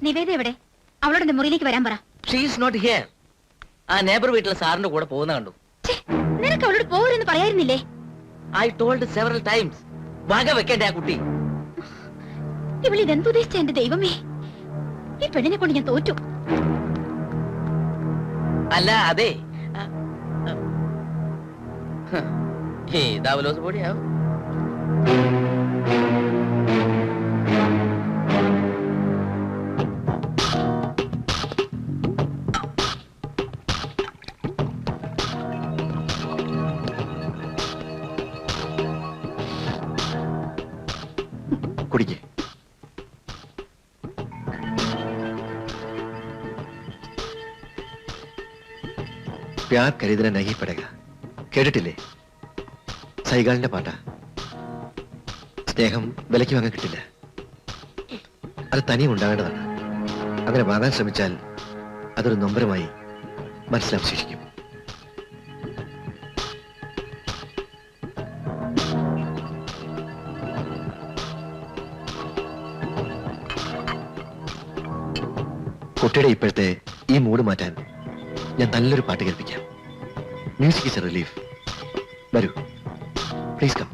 നിവേദ എവിടെ? അവളോട് മുറിയിലേക്ക് വരാൻ പറ. She's not here. ആ നെയ്ബർ വീട്ടിലെ സാറിന്റെ കൂടെ പോകുന്ന കണ്ടു. നിനക്ക് അവളോട് പോകരുന്ന് പറയായിരുന്നില്ലേ? I told several times. വക വെക്കേണ്ട ആ കുട്ടി. ഇവളിതെന്തുദ്ദേശിച്ച എന്റെ ദൈവമേ, ഈ പെണ്ണിനെ കൊണ്ട് ഞാൻ തോറ്റു. അല്ല അതെ, ഏതാവലോസ് പൊടിയാവും. കുടിക്കേ. പ്യാർ കരീതിനെ നഹി പടക കേട്ടിട്ടില്ലേ? സൈഗാളിന്റെ പാട്ടാ. സ്നേഹം വിലയ്ക്ക് വാങ്ങാൻ കിട്ടില്ല, അത് തനിയും ഉണ്ടാകേണ്ടതാണ്. അങ്ങനെ വാങ്ങാൻ ശ്രമിച്ചാൽ അതൊരു നൊമ്പരമായി മനസ്സിലവശേഷിക്കും. കുട്ടിയുടെ ഇപ്പോഴത്തെ ഈ മൂഡ് മാറ്റാൻ ഞാൻ നല്ലൊരു പാട്ട് കേൾപ്പിക്കാം. Music is A relief. വരൂ, പ്ലീസ് കം.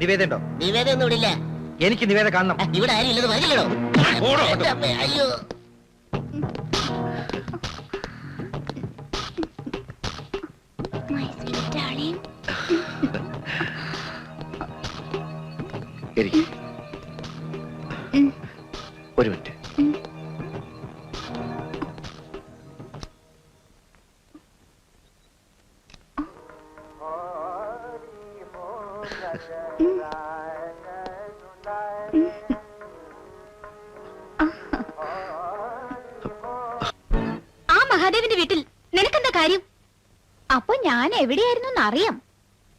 നിവേദ ഉണ്ടോ? നിവേദ ഒന്നും ഇവിടില്ല. എനിക്ക് നിവേദ കാണണം. ഇവിടെ ആരും ഇല്ലെന്ന് പറഞ്ഞില്ലടോ. അയ്യോ, ഒരു മിനിറ്റ്. ആ മഹാദേവന്റെ വീട്ടിൽ നിനക്കെന്താ കാര്യം? അപ്പൊ ഞാൻ എവിടെയായിരുന്നു അറിയാം.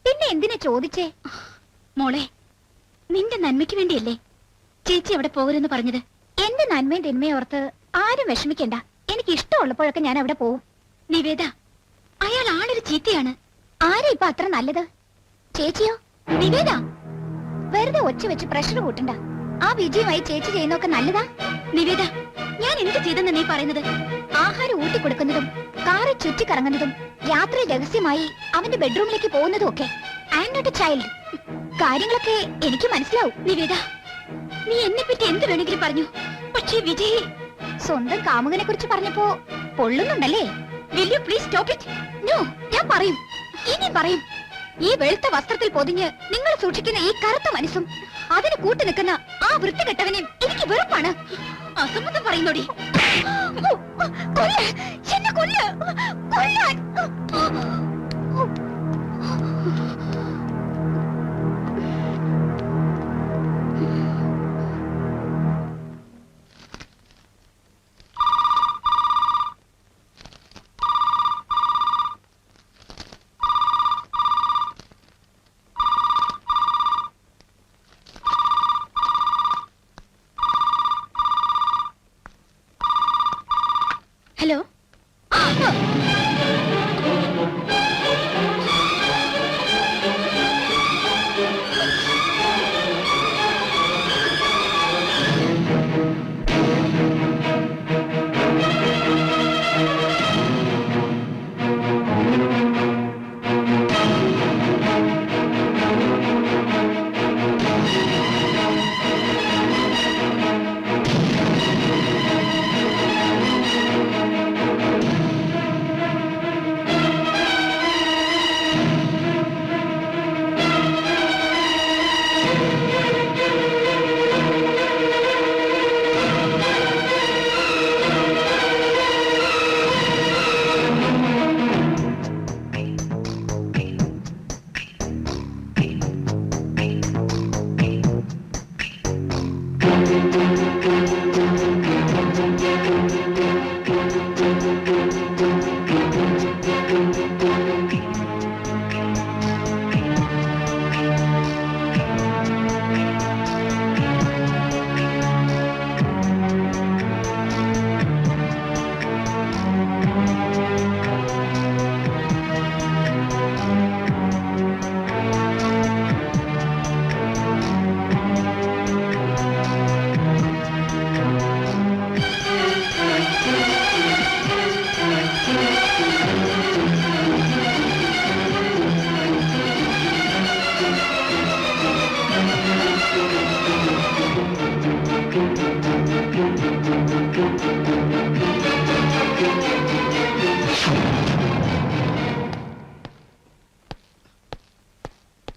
പിന്നെ എന്തിനാ ചോദിച്ചേ? മോളെ, നിന്റെ നന്മയ്ക്ക് വേണ്ടിയല്ലേ ചേച്ചി അവിടെ പോകരുന്ന് പറഞ്ഞത്? എന്റെ നന്മയും തിന്മയും ഓർത്ത് ആരും വിഷമിക്കണ്ട. എനിക്ക് ഇഷ്ടമുള്ളപ്പോഴൊക്കെ ഞാൻ അവിടെ പോവും. നിവേദ, അയാൾ ആളൊരു ചീത്തയാണ്. ആരാ ഇപ്പൊ അത്ര നല്ലത്? ചേച്ചിയോ? നിവേദ, വെറുതെ ഒച്ച വെച്ച് പ്രഷർ കൂട്ടണ്ട. ആ വിജയമായി ചേച്ചി ചെയ്യുന്നതൊക്കെ നല്ലതാ? നിവേദ, ഞാൻ എന്ത് ചെയ്തെന്ന് നീ പറയുന്നത്? ആഹാരം ഊട്ടിക്കൊടുക്കുന്നതും കാറിൽ ചുറ്റിക്കറങ്ങുന്നതും രാത്രി രഹസ്യമായി അവന്റെ ബെഡ്റൂമിലേക്ക് പോകുന്നതും ഒക്കെ. I am not a child. കാര്യങ്ങളൊക്കെ എനിക്ക് മനസ്സിലാവും. നിവേദ, നീ എന്നെ പറ്റി എന്ത് വേണമെങ്കിലും പറഞ്ഞു. പക്ഷേ വിജയ് സ്വന്തം കാമുകനെ കുറിച്ച് പറഞ്ഞപ്പോ പൊള്ളുന്നുണ്ടല്ലേ? Will you please stop it? No, ഞാൻ പറയും, ഇനി പറയും. ഈ വെളുത്ത വസ്ത്രത്തിൽ പൊതിഞ്ഞ് നിങ്ങൾ സൂക്ഷിക്കുന്ന ഈ കറുത്ത മനസ്സും അതിന് കൂട്ടു നിൽക്കുന്ന ആ വൃത്തികെട്ടവനെ എനിക്ക് വെറുപ്പാണ്. അസംബന്ധം പറയുന്നോടി. കൊല്ല്, എന്നെ കൊല്ല്, കൊല്ലാൻ. ഹലോ,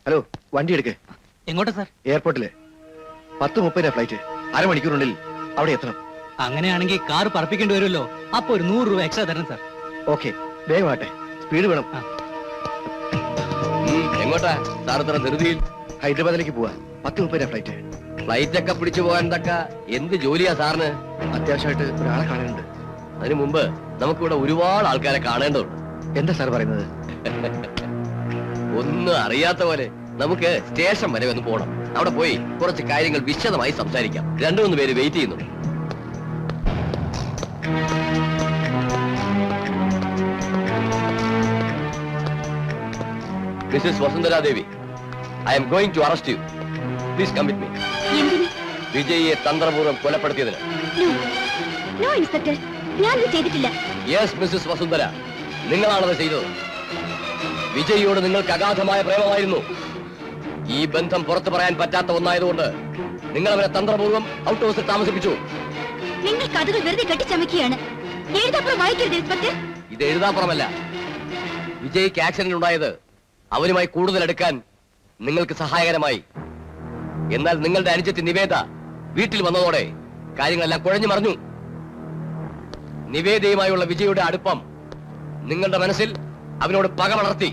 ഹലോ, വണ്ടി എടുക്ക്. എങ്ങോട്ടാ സാർ? എയർപോർട്ടില് 10:30 ഫ്ലൈറ്റ്. അരമണിക്കൂറിനുള്ളിൽ അവിടെ എത്തണം. അങ്ങനെയാണെങ്കിൽ കാർ പറപ്പിക്കേണ്ടി വരുമല്ലോ. അപ്പൊ ഒരു 100 രൂപ എക്സ്ട്രാ തരണം സാർ. ഓക്കെ, വേഗമാട്ടെ. സ്പീഡ് വേണം. എങ്ങോട്ടാ സാർ ഇത്ര ധൃതിയിൽ? ഹൈദരാബാദിലേക്ക് പോവാ. 10:30 ഫ്ലൈറ്റ്. ഫ്ലൈറ്റ് ഒക്കെ പിടിച്ചു പോകാൻ തക്ക എന്ത് ജോലിയാ സാറിന്? അത്യാവശ്യമായിട്ട് ഒരാളെ കാണാനുണ്ട്. അതിനു മുമ്പ് നമുക്കിവിടെ ഒരുപാട് ആൾക്കാരെ കാണേണ്ടതുണ്ട്. എന്താ സാർ പറയുന്നത്? ഒന്നും അറിയാത്ത പോലെ നമുക്ക് സ്റ്റേഷൻ വരെ ഒന്ന് പോകണം. അവിടെ പോയി കുറച്ച് കാര്യങ്ങൾ വിശദമായി സംസാരിക്കാം. 2-3 പേര് വെയിറ്റ് ചെയ്യുന്നുണ്ട്. Mrs Vasundhara Devi, I am going to arrest you. Please come with me. എന്തിന്? വിജയിയെ തന്ത്രപൂർവ്വം കൊലപ്പെടുത്തിയതിന്. നോ ഇൻസ്പെക്ടർ, ഞാനത് ചെയ്തിട്ടില്ല. യെസ് മിസ്സസ് വസുന്ധര, നിങ്ങളാണത് ചെയ്തത്. വിജയിയോട് നിങ്ങൾക്ക് അഗാധമായ പ്രേമമായിരുന്നു. ഈ ബന്ധം പുറത്തു പറയാൻ പറ്റാത്ത ഒന്നായതുകൊണ്ട് നിങ്ങൾ അവരെ തന്ത്രപൂർവ്വം ഔട്ട് ഹൗസിൽ താമസിപ്പിച്ചു. നിങ്ങൾ കഥകൾ വെറുതെ കെട്ടിച്ചമക്കുകയാണ്. എഴുതാപ്പുറം വായിക്കരുത് ഇൻസ്പെക്ടർ. ഇത് എഴുതാപ്പുറമല്ല. വിജയ്ക്ക് ആക്സിഡന്റ് ഉണ്ടായത് അവനുമായി കൂടുതൽ അടുക്കാൻ നിങ്ങൾക്ക് സഹായകരമായി. എന്നാൽ നിങ്ങളുടെ അനുജത്തി നിവേദ വീട്ടിൽ വന്നതോടെ കാര്യങ്ങളെല്ലാം കുഴഞ്ഞു മറിഞ്ഞു. നിവേദയുമായുള്ള വിജയുടെ അടുപ്പം നിങ്ങളുടെ മനസ്സിൽ അവനോട് പക വളർത്തി.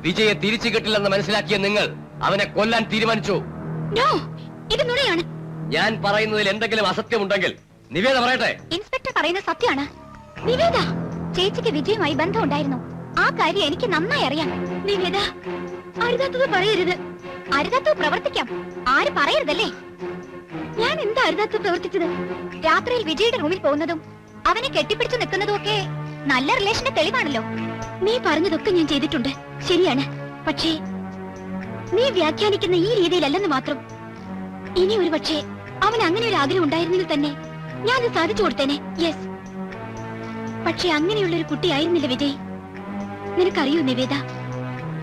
വിജയെ തിരിച്ചു കിട്ടില്ലെന്ന് മനസ്സിലാക്കിയ നിങ്ങൾ അവനെ കൊല്ലാൻ തീരുമാനിച്ചു. നോ, ഇത് നുണയാണ്. ഞാൻ പറയുന്നതിൽ എന്തെങ്കിലും അസത്യമുണ്ടെങ്കിൽ നിവേദ പറയട്ടെ. ഇൻസ്പെക്ടർ പറയുന്നത് സത്യമാണ്. നിവേദ, ചേച്ചിക്ക് വിജയുമായി ബന്ധമുണ്ടായിരുന്നു. ആ കാര്യം എനിക്ക് നന്നായി അറിയാം. നിവേദ, അരുതാത്തത് പറയരുത്. അരുതാത്തത് പ്രവർത്തിക്കാം, ആര് പറയരുതല്ലേ? ഞാൻ എന്താ അരുതാത്തത് പ്രവർത്തിച്ചത്? രാത്രിയിൽ വിജയുടെ റൂമിൽ പോകുന്നതും അവനെ കെട്ടിപ്പിടിച്ചു നിൽക്കുന്നതും ഒക്കെ നല്ല റിലേഷന്റെ തെളിവാണല്ലോ. നീ പറഞ്ഞതൊക്കെ ഞാൻ ചെയ്തിട്ടുണ്ട്, ശരിയാണ്. പക്ഷേ നീ വ്യാഖ്യാനിക്കുന്ന ഈ രീതിയിലല്ലെന്ന് മാത്രം. ഇനി ഒരു പക്ഷേ അവൻ അങ്ങനെ ഒരു ആഗ്രഹം ഉണ്ടായിരുന്നെങ്കിൽ തന്നെ ഞാൻ അത് സാധിച്ചു കൊടുത്തേനെ. യെസ്, പക്ഷെ അങ്ങനെയുള്ള ഒരു കുട്ടിയായിരുന്നില്ല വിജയ്. നിനക്കറിയൂ നിവേദ,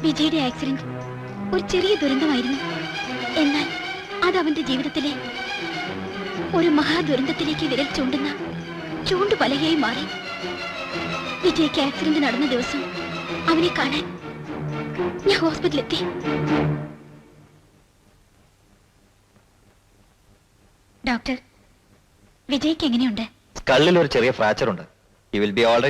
വിജയുടെ ആക്സിഡന്റ് ഒരു ചെറിയ ദുരന്തമായിരുന്നു. എന്നാൽ അത് അവന്റെ ജീവിതത്തിലെ ഒരു മഹാദുരന്തത്തിലേക്ക് വിരൽ ചൂണ്ടുന്ന ചൂണ്ടുപലകയായി മാറി. വിജയ്ക്ക് ആക്സിഡന്റ് നടന്ന ദിവസം അവനെ കാണാൻ ഞാൻ ഹോസ്പിറ്റലിലെത്തി. ഡോക്ടർ, വിജയ്ക്ക് എങ്ങനെയുണ്ട്? കള്ളിൽ ഒരു ചെറിയ ഫ്രാക്ചർ ഉണ്ട്. You will be alright.